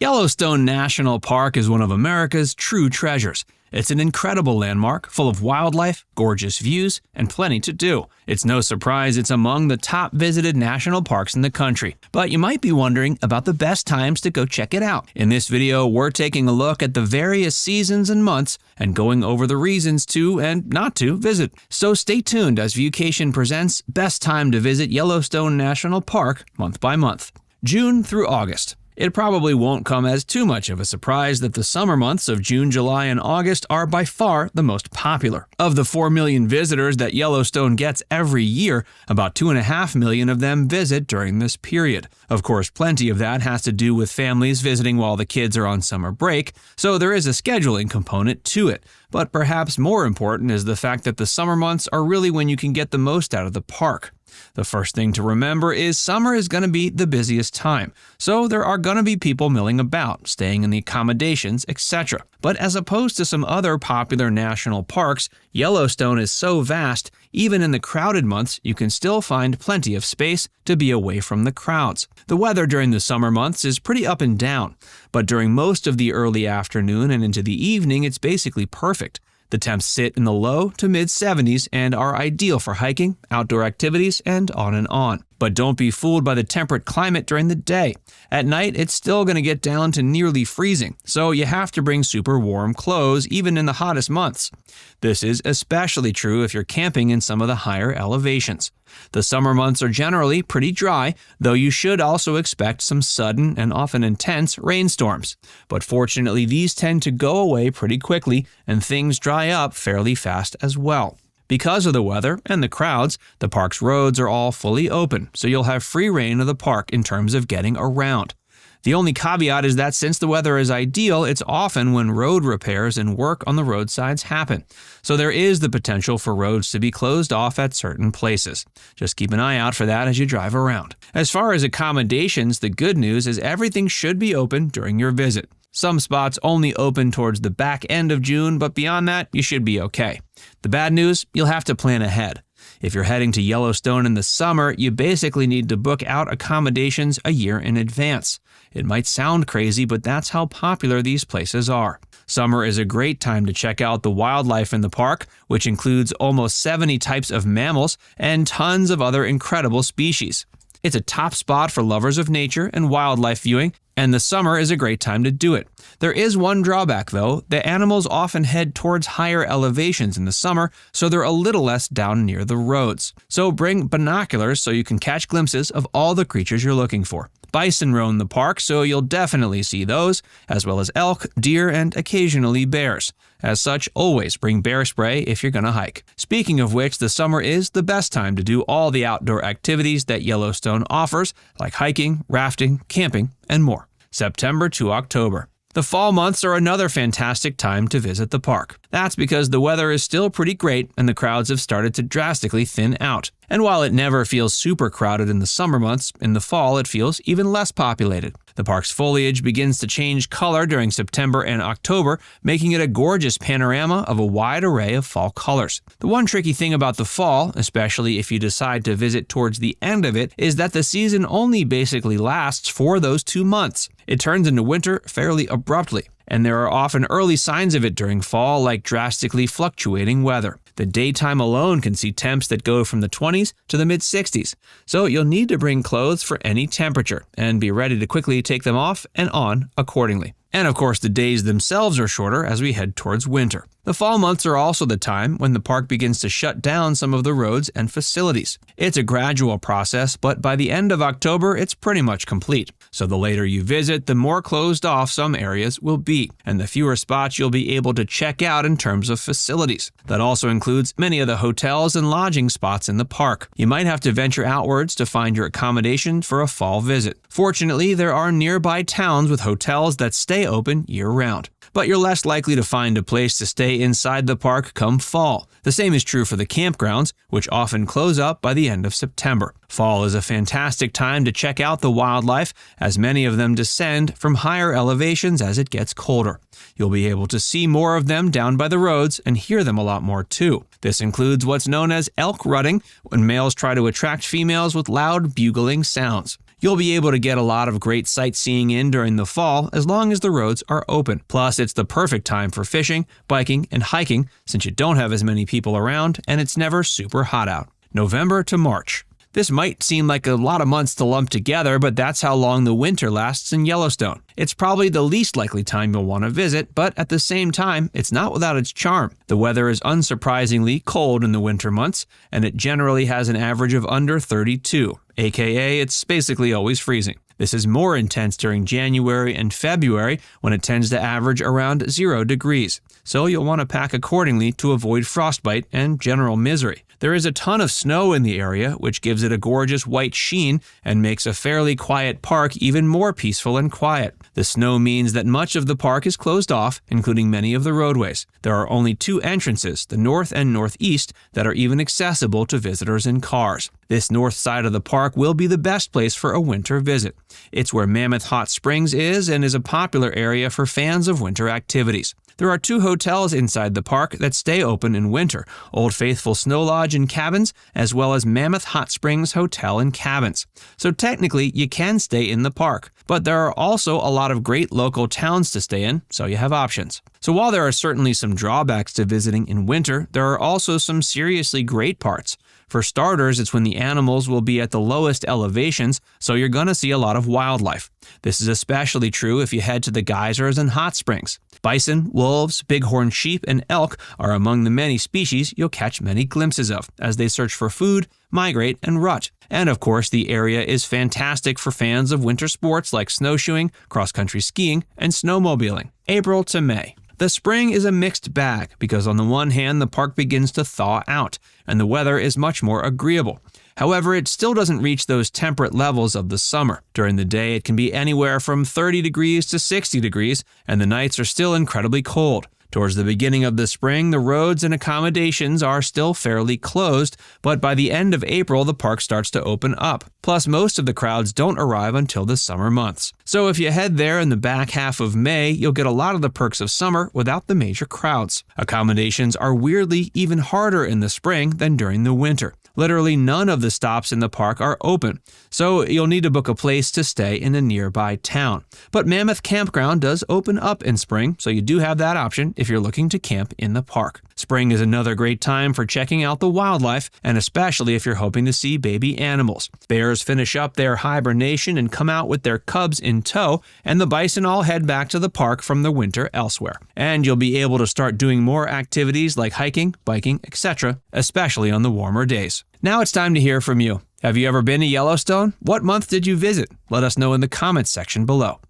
Yellowstone National Park is one of America's true treasures. It's an incredible landmark, full of wildlife, gorgeous views, and plenty to do. It's no surprise it's among the top visited national parks in the country. But you might be wondering about the best times to go check it out. In this video, we're taking a look at the various seasons and months and going over the reasons to and not to visit. So stay tuned as Viewcation presents Best Time to Visit Yellowstone National Park month by month. June through August. It probably won't come as too much of a surprise that the summer months of June, July, and August are by far the most popular. Of the 4 million visitors that Yellowstone gets every year, about 2.5 million of them visit during this period. Of course, plenty of that has to do with families visiting while the kids are on summer break, so there is a scheduling component to it. But perhaps more important is the fact that the summer months are really when you can get the most out of the park. The first thing to remember is summer is going to be the busiest time, so there are going to be people milling about, staying in the accommodations, etc. But as opposed to some other popular national parks, Yellowstone is so vast, even in the crowded months, you can still find plenty of space to be away from the crowds. The weather during the summer months is pretty up and down, but during most of the early afternoon and into the evening, it's basically perfect. The temps sit in the low to mid-70s and are ideal for hiking, outdoor activities, and on. But don't be fooled by the temperate climate during the day. At night, it's still going to get down to nearly freezing, so you have to bring super warm clothes even in the hottest months. This is especially true if you're camping in some of the higher elevations. The summer months are generally pretty dry, though you should also expect some sudden and often intense rainstorms. But fortunately, these tend to go away pretty quickly, and things dry up fairly fast as well. Because of the weather and the crowds, the park's roads are all fully open, so you'll have free reign of the park in terms of getting around. The only caveat is that since the weather is ideal, it's often when road repairs and work on the roadsides happen. So there is the potential for roads to be closed off at certain places. Just keep an eye out for that as you drive around. As far as accommodations, the good news is everything should be open during your visit. Some spots only open towards the back end of June, but beyond that, you should be okay. The bad news, you'll have to plan ahead. If you're heading to Yellowstone in the summer, you basically need to book out accommodations a year in advance. It might sound crazy, but that's how popular these places are. Summer is a great time to check out the wildlife in the park, which includes almost 70 types of mammals and tons of other incredible species. It's a top spot for lovers of nature and wildlife viewing, and the summer is a great time to do it. There is one drawback though, the animals often head towards higher elevations in the summer, so they're a little less down near the roads. So bring binoculars so you can catch glimpses of all the creatures you're looking for. Bison roam the park, so you'll definitely see those, as well as elk, deer, and occasionally bears. As such, always bring bear spray if you're gonna hike. Speaking of which, the summer is the best time to do all the outdoor activities that Yellowstone offers, like hiking, rafting, camping, and more. September to October. The fall months are another fantastic time to visit the park. That's because the weather is still pretty great and the crowds have started to drastically thin out. And while it never feels super crowded in the summer months, in the fall it feels even less populated. The park's foliage begins to change color during September and October, making it a gorgeous panorama of a wide array of fall colors. The one tricky thing about the fall, especially if you decide to visit towards the end of it, is that the season only basically lasts for those 2 months. It turns into winter fairly abruptly, and there are often early signs of it during fall, like drastically fluctuating weather. The daytime alone can see temps that go from the 20s to the mid-60s, so you'll need to bring clothes for any temperature and be ready to quickly take them off and on accordingly. And of course, the days themselves are shorter as we head towards winter. The fall months are also the time when the park begins to shut down some of the roads and facilities. It's a gradual process, but by the end of October, it's pretty much complete. So the later you visit, the more closed off some areas will be, and the fewer spots you'll be able to check out in terms of facilities. That also includes many of the hotels and lodging spots in the park. You might have to venture outwards to find your accommodation for a fall visit. Fortunately, there are nearby towns with hotels that stay open year-round. But you're less likely to find a place to stay inside the park come fall. The same is true for the campgrounds, which often close up by the end of September. Fall is a fantastic time to check out the wildlife, as many of them descend from higher elevations as it gets colder. You'll be able to see more of them down by the roads and hear them a lot more too. This includes what's known as elk rutting, when males try to attract females with loud bugling sounds. You'll be able to get a lot of great sightseeing in during the fall as long as the roads are open. Plus, it's the perfect time for fishing, biking, and hiking since you don't have as many people around and it's never super hot out. November to March. This might seem like a lot of months to lump together, but that's how long the winter lasts in Yellowstone. It's probably the least likely time you'll want to visit, but at the same time, it's not without its charm. The weather is unsurprisingly cold in the winter months, and it generally has an average of under 32, aka it's basically always freezing. This is more intense during January and February when it tends to average around 0 degrees. So you'll want to pack accordingly to avoid frostbite and general misery. There is a ton of snow in the area, which gives it a gorgeous white sheen and makes a fairly quiet park even more peaceful and quiet. The snow means that much of the park is closed off, including many of the roadways. There are only 2 entrances, the north and northeast, that are even accessible to visitors in cars. This north side of the park will be the best place for a winter visit. It's where Mammoth Hot Springs is and is a popular area for fans of winter activities. There are 2 hotels inside the park that stay open in winter, Old Faithful Snow Lodge and Cabins, as well as Mammoth Hot Springs Hotel and Cabins. So technically, you can stay in the park, but there are also a lot of great local towns to stay in, so you have options. So while there are certainly some drawbacks to visiting in winter, there are also some seriously great parts. For starters, it's when the animals will be at the lowest elevations, so you're going to see a lot of wildlife. This is especially true if you head to the geysers and hot springs. Bison, wolves, bighorn sheep, and elk are among the many species you'll catch many glimpses of as they search for food, migrate, and rut. And of course, the area is fantastic for fans of winter sports like snowshoeing, cross-country skiing, and snowmobiling. April to May. The spring is a mixed bag because on the one hand, the park begins to thaw out and the weather is much more agreeable. However, it still doesn't reach those temperate levels of the summer. During the day, it can be anywhere from 30 degrees to 60 degrees, and the nights are still incredibly cold. Towards the beginning of the spring, the roads and accommodations are still fairly closed, but by the end of April, the park starts to open up. Plus, most of the crowds don't arrive until the summer months. So if you head there in the back half of May, you'll get a lot of the perks of summer without the major crowds. Accommodations are weirdly even harder in the spring than during the winter. Literally none of the stops in the park are open, so you'll need to book a place to stay in a nearby town. But Mammoth Campground does open up in spring, so you do have that option if you're looking to camp in the park. Spring is another great time for checking out the wildlife, and especially if you're hoping to see baby animals. Bears finish up their hibernation and come out with their cubs in tow, and the bison all head back to the park from the winter elsewhere. And you'll be able to start doing more activities like hiking, biking, etc., especially on the warmer days. Now it's time to hear from you. Have you ever been to Yellowstone? What month did you visit? Let us know in the comments section below.